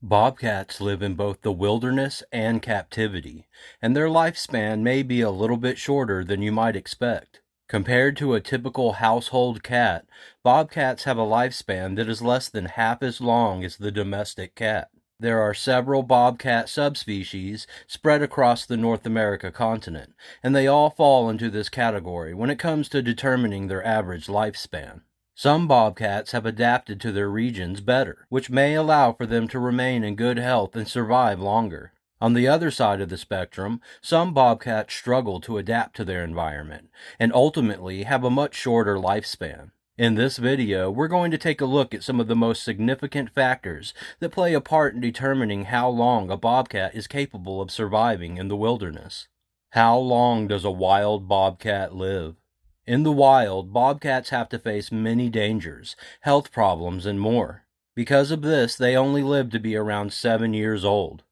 Bobcats live in both the wilderness and captivity, and their lifespan may be a little bit shorter than you might expect. Compared to a typical household cat, bobcats have a lifespan that is less than half as long as the domestic cat. There are several bobcat subspecies spread across the North America continent, and they all fall into this category when it comes to determining their average lifespan. Some bobcats have adapted to their regions better, which may allow for them to remain in good health and survive longer. On the other side of the spectrum, some bobcats struggle to adapt to their environment and ultimately have a much shorter lifespan. In this video, we're going to take a look at some of the most significant factors that play a part in determining how long a bobcat is capable of surviving in the wilderness. How long does a wild bobcat live? In the wild, bobcats have to face many dangers, health problems, and more. Because of this, they only live to be around 7 years old.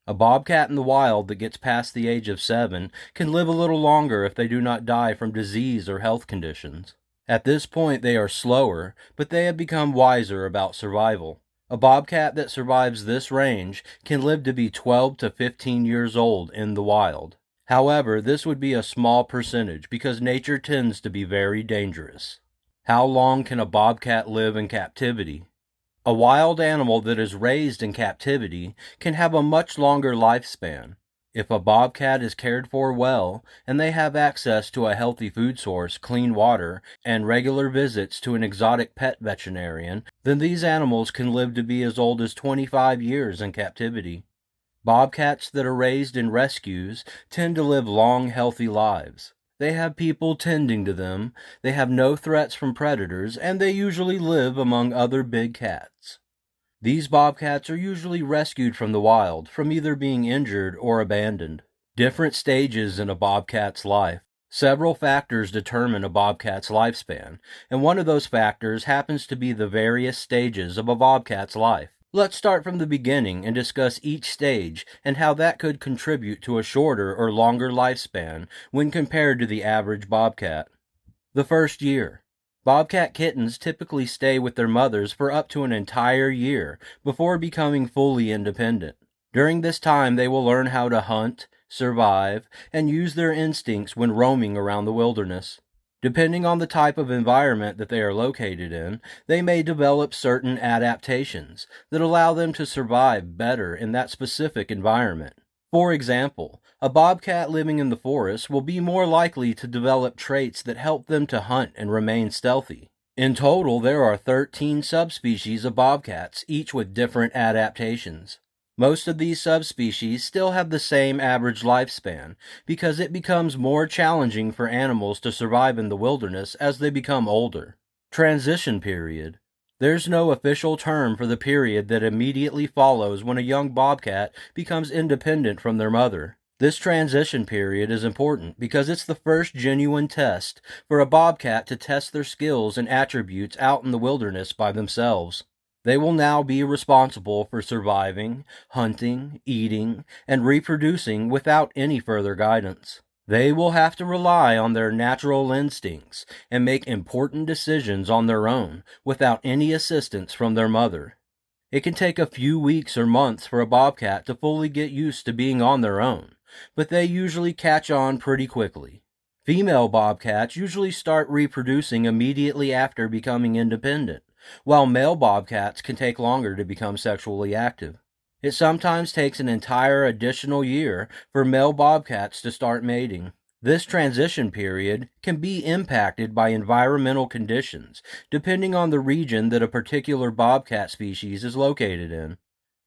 A bobcat in the wild that gets past the age of 7 can live a little longer if they do not die from disease or health conditions. At this point, they are slower, but they have become wiser about survival. A bobcat that survives this range can live to be 12 to 15 years old in the wild. However, this would be a small percentage because nature tends to be very dangerous. How long can a bobcat live in captivity? A wild animal that is raised in captivity can have a much longer lifespan. If a bobcat is cared for well, and they have access to a healthy food source, clean water, and regular visits to an exotic pet veterinarian, then these animals can live to be as old as 25 years in captivity. Bobcats that are raised in rescues tend to live long, healthy lives. They have people tending to them, they have no threats from predators, and they usually live among other big cats. These bobcats are usually rescued from the wild, from either being injured or abandoned. Different stages in a bobcat's life. Several factors determine a bobcat's lifespan, and one of those factors happens to be the various stages of a bobcat's life. Let's start from the beginning and discuss each stage and how that could contribute to a shorter or longer lifespan when compared to the average bobcat. The first year. Bobcat kittens typically stay with their mothers for up to an entire year before becoming fully independent. During this time, they will learn how to hunt, survive, and use their instincts when roaming around the wilderness. Depending on the type of environment that they are located in, they may develop certain adaptations that allow them to survive better in that specific environment. For example, a bobcat living in the forest will be more likely to develop traits that help them to hunt and remain stealthy. In total, there are 13 subspecies of bobcats, each with different adaptations. Most of these subspecies still have the same average lifespan because it becomes more challenging for animals to survive in the wilderness as they become older. Transition period. There's no official term for the period that immediately follows when a young bobcat becomes independent from their mother. This transition period is important because it's the first genuine test for a bobcat to test their skills and attributes out in the wilderness by themselves. They will now be responsible for surviving, hunting, eating, and reproducing without any further guidance. They will have to rely on their natural instincts and make important decisions on their own without any assistance from their mother. It can take a few weeks or months for a bobcat to fully get used to being on their own, but they usually catch on pretty quickly. Female bobcats usually start reproducing immediately after becoming independent, while male bobcats can take longer to become sexually active. It sometimes takes an entire additional year for male bobcats to start mating. This transition period can be impacted by environmental conditions, depending on the region that a particular bobcat species is located in.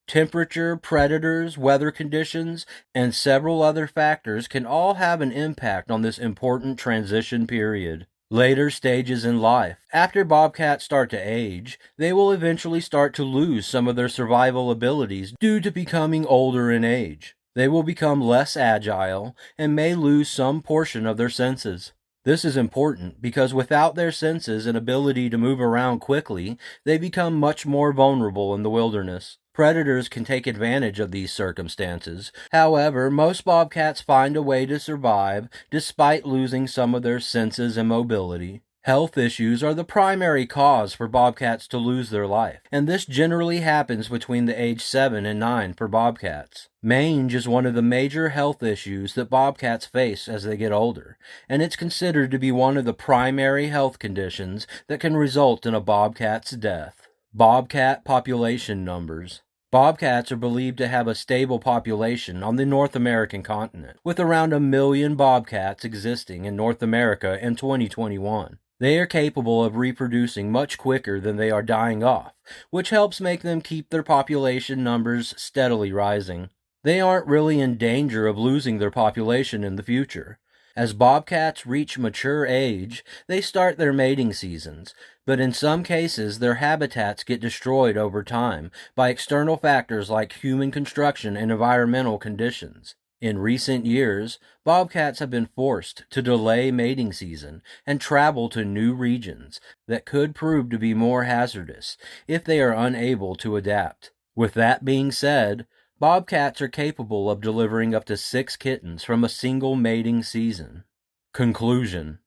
Temperature, predators, weather conditions, and several other factors can all have an impact on this important transition period. Later stages in life. After bobcats start to age, they will eventually start to lose some of their survival abilities due to becoming older in age. They will become less agile and may lose some portion of their senses. This is important because without their senses and ability to move around quickly, they become much more vulnerable in the wilderness. Predators can take advantage of these circumstances. However, most bobcats find a way to survive despite losing some of their senses and mobility. Health issues are the primary cause for bobcats to lose their life, and this generally happens between the age 7 and 9 for bobcats. Mange is one of the major health issues that bobcats face as they get older, and it's considered to be one of the primary health conditions that can result in a bobcat's death. Bobcat population numbers. Bobcats are believed to have a stable population on the North American continent, with around 1 million bobcats existing in North America in 2021. They are capable of reproducing much quicker than they are dying off, which helps make them keep their population numbers steadily rising. They aren't really in danger of losing their population in the future. As bobcats reach mature age, they start their mating seasons, but in some cases their habitats get destroyed over time by external factors like human construction and environmental conditions. In recent years, bobcats have been forced to delay mating season and travel to new regions that could prove to be more hazardous if they are unable to adapt. With that being said, bobcats are capable of delivering up to 6 kittens from a single mating season. Conclusion.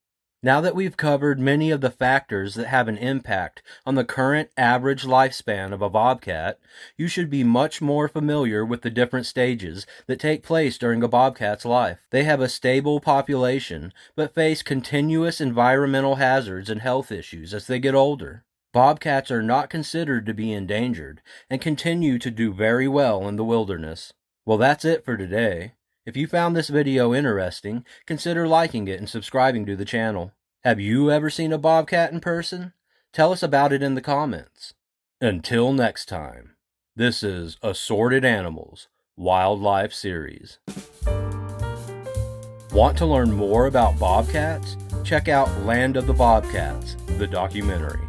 Now that we've covered many of the factors that have an impact on the current average lifespan of a bobcat, you should be much more familiar with the different stages that take place during a bobcat's life. They have a stable population, but face continuous environmental hazards and health issues as they get older. Bobcats are not considered to be endangered and continue to do very well in the wilderness. Well, that's it for today. If you found this video interesting, consider liking it and subscribing to the channel. Have you ever seen a bobcat in person? Tell us about it in the comments. Until next time, this is Assorted Animals Wildlife Series. Want to learn more about bobcats? Check out Land of the Bobcats, the documentary.